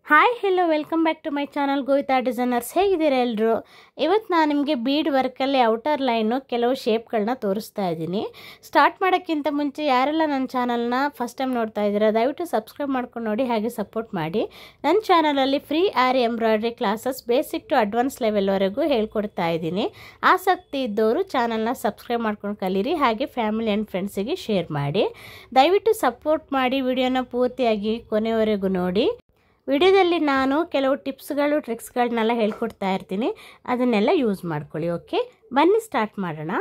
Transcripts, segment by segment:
Hi hello welcome back to my channel Govita designers. ಹೇಗಿದ್ದೀರಾ ಎಲ್ಲರೂ? ಇವತ್ತು ನಾನು ನಿಮಗೆ ಬೀಡ್ ವರ್ಕಲ್ಲಿ ಔಟರ್ ಲೈನು ಕೆಲವು ಶೇಪ್ಗಳನ್ನ ತೋರಿಸ್ತಾ ಇದ್ದೀನಿ. ಸ್ಟಾರ್ಟ್ ಮಾಡೋಕ್ಕಿಂತ ಮುಂಚೆ ಯಾರೆಲ್ಲ ನನ್ನ ಚಾನಲ್ನ ಫಸ್ಟ್ ಟೈಮ್ ನೋಡ್ತಾ ಇದ್ದೀರಾ ದಯವಿಟ್ಟು ಸಬ್ಸ್ಕ್ರೈಬ್ ಮಾಡ್ಕೊಂಡು ನೋಡಿ, ಹಾಗೆ ಸಪೋರ್ಟ್ ಮಾಡಿ. ನನ್ನ ಚಾನಲಲ್ಲಿ free aari embroidery classes basic to advance ಲೆವೆಲ್ವರೆಗೂ ಹೇಳ್ಕೊಡ್ತಾ ಇದ್ದೀನಿ. ಆಸಕ್ತಿ ಇದ್ದವರು ಚಾನಲ್ನ ಸಬ್ಸ್ಕ್ರೈಬ್ ಮಾಡ್ಕೊಂಡು ಕಲೀರಿ, ಹಾಗೆ ಫ್ಯಾಮಿಲಿ ಆ್ಯಂಡ್ ಫ್ರೆಂಡ್ಸಿಗೆ ಶೇರ್ ಮಾಡಿ. ದಯವಿಟ್ಟು ಸಪೋರ್ಟ್ ಮಾಡಿ, ವಿಡಿಯೋನ ಪೂರ್ತಿಯಾಗಿ ಕೊನೆವರೆಗೂ ನೋಡಿ. ವಿಡಿಯೋದಲ್ಲಿ ನಾನು ಕೆಲವು ಟಿಪ್ಸ್ಗಳು ಟ್ರಿಕ್ಸ್ಗಳನ್ನೆಲ್ಲ ಹೇಳ್ಕೊಡ್ತಾ ಇರ್ತೀನಿ, ಅದನ್ನೆಲ್ಲ ಯೂಸ್ ಮಾಡ್ಕೊಳ್ಳಿ. ಓಕೆ, ಬನ್ನಿ ಸ್ಟಾರ್ಟ್ ಮಾಡೋಣ.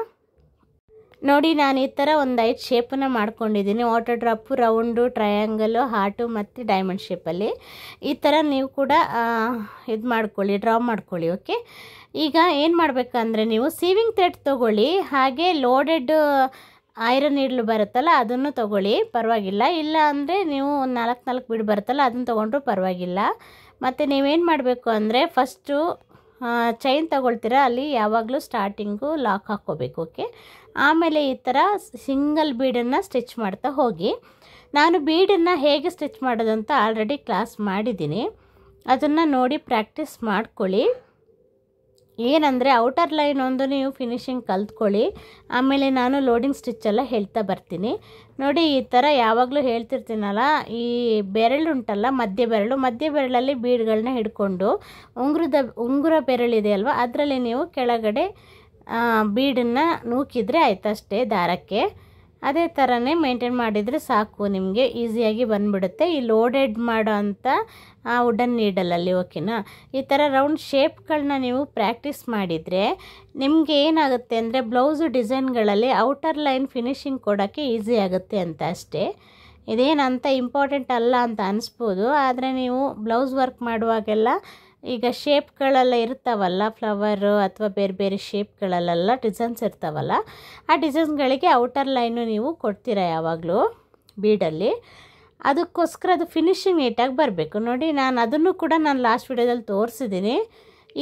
ನೋಡಿ, ನಾನು ಈ ಥರ ಒಂದು 5 ಶೇಪನ್ನು ಮಾಡ್ಕೊಂಡಿದ್ದೀನಿ. ವಾಟರ್ ಡ್ರಾಪು, ರೌಂಡು, ಟ್ರಯಾಂಗಲು, ಹಾರ್ಟು ಮತ್ತು ಡೈಮಂಡ್ ಶೇಪಲ್ಲಿ. ಈ ಥರ ನೀವು ಕೂಡ ಇದು ಮಾಡ್ಕೊಳ್ಳಿ, ಡ್ರಾ ಮಾಡ್ಕೊಳ್ಳಿ. ಓಕೆ, ಈಗ ಏನು ಮಾಡಬೇಕಂದ್ರೆ ನೀವು ಸೀವಿಂಗ್ ಥ್ರೆಡ್ ತೊಗೊಳ್ಳಿ, ಹಾಗೆ ಲೋಡೆಡ್ ಐರನ್ ನೀಡ್ಲು ಬರುತ್ತಲ್ಲ ಅದನ್ನು ತೊಗೊಳ್ಳಿ, ಪರವಾಗಿಲ್ಲ. ಇಲ್ಲ ಅಂದರೆ ನೀವು ಒಂದು 4 ಬೀಡ್ ಬರುತ್ತಲ್ಲ ಅದನ್ನು ತೊಗೊಂಡ್ರೂ ಪರವಾಗಿಲ್ಲ. ಮತ್ತು ನೀವೇನು ಮಾಡಬೇಕು ಅಂದರೆ ಫಸ್ಟು ಚೈನ್ ತೊಗೊಳ್ತೀರ, ಅಲ್ಲಿ ಯಾವಾಗಲೂ ಸ್ಟಾರ್ಟಿಂಗು ಲಾಕ್ ಹಾಕ್ಕೋಬೇಕು. ಓಕೆ, ಆಮೇಲೆ ಈ ಥರ ಸಿಂಗಲ್ ಬೀಡನ್ನು ಸ್ಟಿಚ್ ಮಾಡ್ತಾ ಹೋಗಿ. ನಾನು ಬೀಡನ್ನು ಹೇಗೆ ಸ್ಟಿಚ್ ಮಾಡೋದು ಅಂತ ಆಲ್ರೆಡಿ ಕ್ಲಾಸ್ ಮಾಡಿದ್ದೀನಿ, ಅದನ್ನು ನೋಡಿ ಪ್ರಾಕ್ಟೀಸ್ ಮಾಡ್ಕೊಳ್ಳಿ. ಏನಂದರೆ ಔಟರ್ ಲೈನ್ ಒಂದು ನೀವು ಫಿನಿಶಿಂಗ್ ಕಲ್ತ್ಕೊಳ್ಳಿ, ಆಮೇಲೆ ನಾನು ಲೋಡಿಂಗ್ ಸ್ಟಿಚ್ಚೆಲ್ಲ ಹೇಳ್ತಾ ಬರ್ತೀನಿ. ನೋಡಿ, ಈ ಥರ ಯಾವಾಗಲೂ ಹೇಳ್ತಿರ್ತೀನಲ್ಲ, ಈ ಬೆರಳುಂಟಲ್ಲ ಮಧ್ಯ ಬೆರಳಲ್ಲಿ ಬೀಡ್ಗಳನ್ನ ಹಿಡ್ಕೊಂಡು ಉಂಗುರ ಬೆರಳಿದೆ ಅಲ್ವಾ, ಅದರಲ್ಲಿ ನೀವು ಕೆಳಗಡೆ ಬೀಡನ್ನು ನೂಕಿದ್ರೆ ಆಯ್ತಷ್ಟೇ ದಾರಕ್ಕೆ. ಅದೇ ಥರನೇ ಮೇಂಟೈನ್ ಮಾಡಿದರೆ ಸಾಕು, ನಿಮಗೆ ಈಸಿಯಾಗಿ ಬಂದುಬಿಡುತ್ತೆ ಈ ಲೋಡೆಡ್ ಮಾಡೋ ಅಂಥ ಆ ವುಡನ್ ನೀಡಲಲ್ಲಿ. ಓಕೆನಾ, ಈ ಥರ ರೌಂಡ್ ಶೇಪ್ಗಳನ್ನ ನೀವು ಪ್ರಾಕ್ಟೀಸ್ ಮಾಡಿದರೆ ನಿಮಗೆ ಏನಾಗುತ್ತೆ ಅಂದರೆ ಬ್ಲೌಸು ಡಿಸೈನ್ಗಳಲ್ಲಿ ಔಟರ್ ಲೈನ್ ಫಿನಿಶಿಂಗ್ ಕೊಡೋಕ್ಕೆ ಈಸಿ ಆಗುತ್ತೆ ಅಂತ ಅಷ್ಟೇ. ಇದೇನಂತ ಇಂಪಾರ್ಟೆಂಟ್ ಅಲ್ಲ ಅಂತ ಅನಿಸ್ಬೋದು, ಆದರೆ ನೀವು ಬ್ಲೌಸ್ ವರ್ಕ್ ಮಾಡುವಾಗೆಲ್ಲ ಈಗ ಶೇಪ್ಗಳೆಲ್ಲ ಇರ್ತಾವಲ್ಲ, ಫ್ಲವರು ಅಥವಾ ಬೇರೆ ಬೇರೆ ಶೇಪ್ಗಳಲ್ಲೆಲ್ಲ ಡಿಸೈನ್ಸ್ ಇರ್ತಾವಲ್ಲ, ಆ ಡಿಸೈನ್ಗಳಿಗೆ ಔಟರ್ ಲೈನು ನೀವು ಕೊಡ್ತೀರಾ ಯಾವಾಗಲೂ ಬೀಡಲ್ಲಿ. ಅದಕ್ಕೋಸ್ಕರ ಅದು ಫಿನಿಶಿಂಗ್ ನೀಟಾಗಿ ಬರಬೇಕು. ನೋಡಿ, ನಾನು ಅದನ್ನು ಕೂಡ ಲಾಸ್ಟ್ ವಿಡಿಯೋದಲ್ಲಿ ತೋರಿಸಿದ್ದೀನಿ.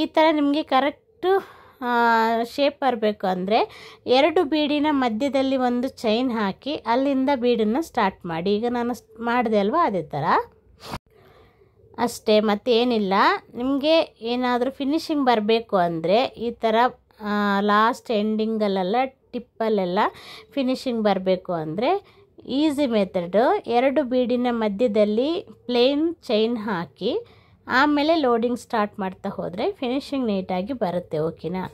ಈ ಥರ ನಿಮಗೆ ಕರೆಕ್ಟು ಶೇಪ್ ಬರಬೇಕು ಅಂದರೆ 2 ಬೀಡಿನ ಮಧ್ಯದಲ್ಲಿ ಒಂದು ಚೈನ್ ಹಾಕಿ ಅಲ್ಲಿಂದ ಬೀಡನ್ನು ಸ್ಟಾರ್ಟ್ ಮಾಡಿ. ಈಗ ನಾನು ಮಾಡಿದೆ ಅಲ್ವಾ, ಅದೇ ಥರ ಅಷ್ಟೇ, ಮತ್ತೇನಿಲ್ಲ. ನಿಮಗೆ ಏನಾದರೂ ಫಿನಿಶಿಂಗ್ ಬರಬೇಕು ಅಂದರೆ ಈ ಥರ ಲಾಸ್ಟ್ ಎಂಡಿಂಗಲ್ಲೆಲ್ಲ ಟಿಪ್ಪಲ್ಲೆಲ್ಲ ಫಿನಿಶಿಂಗ್ ಬರಬೇಕು ಅಂದರೆ ಈಸಿ ಮೆಥಡು. 2 ಬೀಡಿನ ಮಧ್ಯದಲ್ಲಿ ಪ್ಲೇನ್ ಚೈನ್ ಹಾಕಿ ಆಮೇಲೆ ಲೋಡಿಂಗ್ ಸ್ಟಾರ್ಟ್ ಮಾಡ್ತಾ ಹೋದರೆ ಫಿನಿಶಿಂಗ್ ನೀಟಾಗಿ ಬರುತ್ತೆ. ಓಕೆನಾ,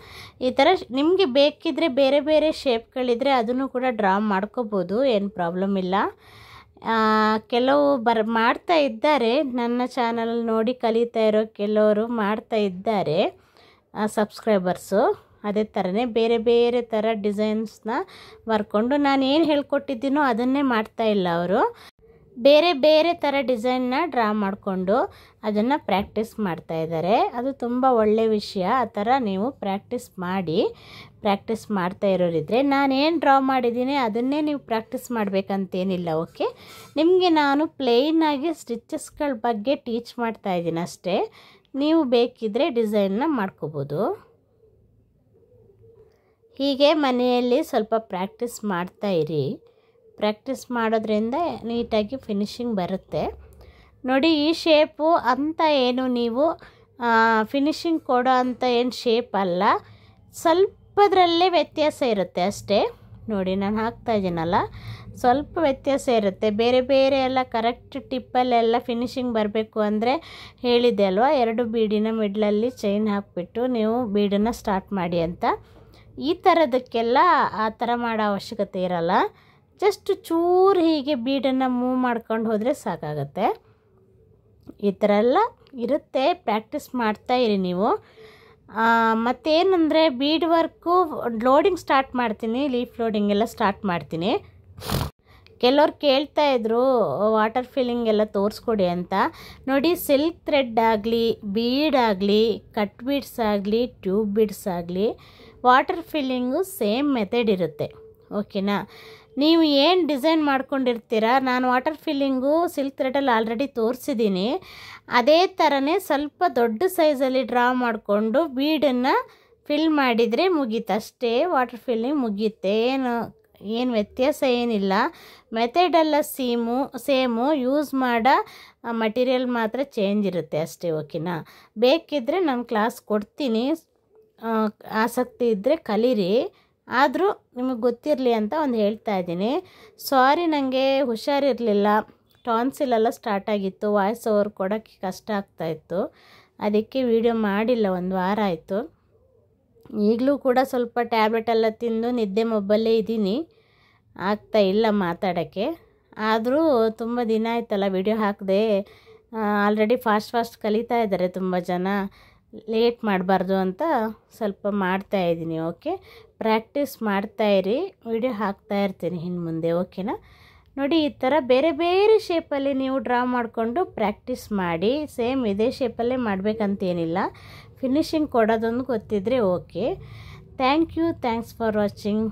ಈ ಥರ ನಿಮಗೆ ಬೇಕಿದ್ದರೆ ಬೇರೆ ಬೇರೆ ಶೇಪ್ಗಳಿದ್ರೆ ಅದನ್ನು ಕೂಡ ಡ್ರಾ ಮಾಡ್ಕೋಬೋದು, ಏನು ಪ್ರಾಬ್ಲಮ್ ಇಲ್ಲ. ಕೆಲವು ಮಾಡ್ತಾ ಇದ್ದಾರೆ, ನನ್ನ ಚಾನಲ್ ನೋಡಿ ಕಲಿತಾ ಇರೋ ಕೆಲವರು ಮಾಡ್ತಾ ಇದ್ದಾರೆ ಸಬ್ಸ್ಕ್ರೈಬರ್ಸು. ಅದೇ ಥರನೇ ಬೇರೆ ಬೇರೆ ಥರ ಡಿಸೈನ್ಸ್ನ ಬರ್ಕೊಂಡು ನಾನು ಏನು ಹೇಳ್ಕೊಟ್ಟಿದ್ದೀನೋ ಅದನ್ನೇ ಮಾಡ್ತಾ ಇಲ್ಲ, ಅವರು ಬೇರೆ ಬೇರೆ ಥರ ಡಿಸೈನ್ನ ಡ್ರಾ ಮಾಡಿಕೊಂಡು ಅದನ್ನು ಪ್ರಾಕ್ಟೀಸ್ ಮಾಡ್ತಾ ಇದ್ದಾರೆ. ಅದು ತುಂಬ ಒಳ್ಳೆಯ ವಿಷಯ. ಆ ಥರ ನೀವು ಪ್ರಾಕ್ಟೀಸ್ ಮಾಡಿ. ಪ್ರಾಕ್ಟೀಸ್ ಮಾಡ್ತಾ ಇರೋರಿದ್ರೆ ನಾನೇನು ಡ್ರಾ ಮಾಡಿದ್ದೀನಿ ಅದನ್ನೇ ನೀವು ಪ್ರಾಕ್ಟೀಸ್ ಮಾಡಬೇಕಂತೇನಿಲ್ಲ. ಓಕೆ, ನಿಮಗೆ ನಾನು ಪ್ಲೇನಾಗಿ ಸ್ಟಿಚಸ್ಗಳ ಬಗ್ಗೆ ಟೀಚ್ ಮಾಡ್ತಾ ಇದ್ದೀನಿ ಅಷ್ಟೇ. ನೀವು ಬೇಕಿದ್ದರೆ ಡಿಸೈನ್ನ ಮಾಡ್ಕೋಬೋದು. ಹೀಗೆ ಮನೆಯಲ್ಲಿ ಸ್ವಲ್ಪ ಪ್ರಾಕ್ಟೀಸ್ ಮಾಡ್ತಾ ಇರಿ. ಪ್ರಾಕ್ಟೀಸ್ ಮಾಡೋದ್ರಿಂದ ನೀಟಾಗಿ ಫಿನಿಶಿಂಗ್ ಬರುತ್ತೆ. ನೋಡಿ, ಈ ಶೇಪು ಅಂತ ಏನು ನೀವು ಫಿನಿಶಿಂಗ್ ಕೊಡೋ ಅಂಥ ಏನು ಶೇಪ್ ಅಲ್ಲ, ಸ್ವಲ್ಪದ್ರಲ್ಲೇ ವ್ಯತ್ಯಾಸ ಇರುತ್ತೆ ಅಷ್ಟೇ. ನೋಡಿ, ನಾನು ಹಾಕ್ತಾ ಇದ್ದೀನಲ್ಲ, ಸ್ವಲ್ಪ ವ್ಯತ್ಯಾಸ ಇರುತ್ತೆ. ಬೇರೆ ಬೇರೆ ಎಲ್ಲ ಕರೆಕ್ಟ್ ಟಿಪ್ಪಲ್ಲೆಲ್ಲ ಫಿನಿಶಿಂಗ್ ಬರಬೇಕು ಅಂದರೆ ಹೇಳಿದೆ ಅಲ್ವಾ, 2 ಬೀಡಿನ ಮಿಡ್ಲಲ್ಲಿ ಚೈನ್ ಹಾಕಿಬಿಟ್ಟು ನೀವು ಬೀಡನ್ನು ಸ್ಟಾರ್ಟ್ ಮಾಡಿ ಅಂತ. ಈ ಥರದಕ್ಕೆಲ್ಲ ಆ ಥರ ಮಾಡೋ ಅವಶ್ಯಕತೆ ಇರಲ್ಲ. ಜಸ್ಟ್ ಚೂರು ಹೀಗೆ ಬೀಡನ್ನು ಮೂವ್ ಮಾಡ್ಕೊಂಡು ಹೋದರೆ ಸಾಕಾಗತ್ತೆ. ಈ ಥರ ಎಲ್ಲ ಇರುತ್ತೆ, ಪ್ರಾಕ್ಟೀಸ್ ಮಾಡ್ತಾ ಇರಿ ನೀವು. ಮತ್ತೇನಂದರೆ ಬೀಡ್ ವರ್ಕು ಲೋಡಿಂಗ್ ಸ್ಟಾರ್ಟ್ ಮಾಡ್ತೀನಿ, ಲೀಫ್ ಲೋಡಿಂಗ್ ಎಲ್ಲ ಸ್ಟಾರ್ಟ್ ಮಾಡ್ತೀನಿ. ಕೆಲವ್ರು ಕೇಳ್ತಾಯಿದ್ರು ವಾಟರ್ ಫಿಲ್ಲಿಂಗ್ ಎಲ್ಲ ತೋರಿಸ್ಕೊಡಿ ಅಂತ. ನೋಡಿ, ಸಿಲ್ಕ್ ಥ್ರೆಡ್ ಆಗಲಿ, ಬೀಡ್ ಆಗಲಿ, ಕಟ್ ಬೀಡ್ಸ್ ಆಗಲಿ, ಟ್ಯೂಬ್ ಬೀಡ್ಸ್ ಆಗಲಿ, ವಾಟರ್ ಫಿಲ್ಲಿಂಗು ಸೇಮ್ ಮೆಥಡ್ ಇರುತ್ತೆ. ಓಕೆನಾ, ನೀವು ಏನು ಡಿಸೈನ್ ಮಾಡ್ಕೊಂಡಿರ್ತೀರ, ನಾನು ವಾಟರ್ ಫಿಲ್ಲಿಂಗು ಸಿಲ್ಕ್ ಥ್ರೆಡಲ್ಲಿ ಆಲ್ರೆಡಿ ತೋರಿಸಿದ್ದೀನಿ. ಅದೇ ಥರನೇ ಸ್ವಲ್ಪ ದೊಡ್ಡ ಸೈಜಲ್ಲಿ ಡ್ರಾ ಮಾಡಿಕೊಂಡು ಬೀಡನ್ನು ಫಿಲ್ ಮಾಡಿದರೆ ಮುಗೀತು ಅಷ್ಟೇ, ವಾಟರ್ ಫಿಲ್ಲಿಂಗ್ ಮುಗಿಯುತ್ತೆ. ಏನು ಏನು ವ್ಯತ್ಯಾಸ ಏನಿಲ್ಲ. ಮೆಥಡೆಲ್ಲ ಸೇಮು, ಯೂಸ್ ಮಾಡೋ ಮಟೀರಿಯಲ್ ಮಾತ್ರ ಚೇಂಜ್ ಇರುತ್ತೆ ಅಷ್ಟೇ. ಓಕೆನಾ? ಬೇಕಿದ್ದರೆ ನಾನು ಕ್ಲಾಸ್ ಕೊಡ್ತೀನಿ, ಆಸಕ್ತಿ ಇದ್ದರೆ ಕಲೀರಿ. ಆದರೂ ನಿಮಗೆ ಗೊತ್ತಿರಲಿ ಅಂತ ಒಂದು ಹೇಳ್ತಾ ಇದ್ದೀನಿ. ಸಾರಿ, ನನಗೆ ಹುಷಾರಿರಲಿಲ್ಲ, ಟಾನ್ಸಿಲೆಲ್ಲ ಸ್ಟಾರ್ಟ್ ಆಗಿತ್ತು, ವಾಯ್ಸ್ ಓವರ್ ಕೊಡೋಕ್ಕೆ ಕಷ್ಟ ಆಗ್ತಾಯಿತ್ತು, ಅದಕ್ಕೆ ವಿಡಿಯೋ ಮಾಡಿಲ್ಲ, ಒಂದು ವಾರ ಆಯಿತು. ಈಗಲೂ ಕೂಡ ಸ್ವಲ್ಪ ಟ್ಯಾಬ್ಲೆಟ್ ಎಲ್ಲ ತಿಂದು ನಿದ್ದೆ ಮೊಬ್ಬಲ್ಲೇ ಇದ್ದೀನಿ, ಆಗ್ತಾ ಇಲ್ಲ ಮಾತಾಡೋಕ್ಕೆ. ಆದರೂ ತುಂಬ ದಿನ ಆಯ್ತಲ್ಲ ವಿಡಿಯೋ ಹಾಕಿದೆ. ಆಲ್ರೆಡಿ ಫಾಸ್ಟ್ ಕಲಿತಾ ಇದ್ದಾರೆ ತುಂಬ ಜನ, ಲೇಟ್ ಮಾಡಬಾರ್ದು ಅಂತ ಸ್ವಲ್ಪ ಮಾಡ್ತಾಯಿದ್ದೀನಿ. ಓಕೆ, ಪ್ರಾಕ್ಟೀಸ್ ಮಾಡ್ತಾಯಿರಿ, ವಿಡಿಯೋ ಹಾಕ್ತಾಯಿರ್ತೀನಿ ಇನ್ನು ಮುಂದೆ. ಓಕೆನಾ? ನೋಡಿ, ಈ ಥರ ಬೇರೆ ಬೇರೆ ಶೇಪಲ್ಲಿ ನೀವು ಡ್ರಾ ಮಾಡಿಕೊಂಡು ಪ್ರಾಕ್ಟೀಸ್ ಮಾಡಿ. ಸೇಮ್ ಇದೇ ಶೇಪಲ್ಲೇ ಮಾಡಬೇಕಂತೇನಿಲ್ಲ, ಫಿನಿಶಿಂಗ್ ಕೊಡೋದೊಂದು ಗೊತ್ತಿದ್ದರೆ ಓಕೆ. Thanks for watching.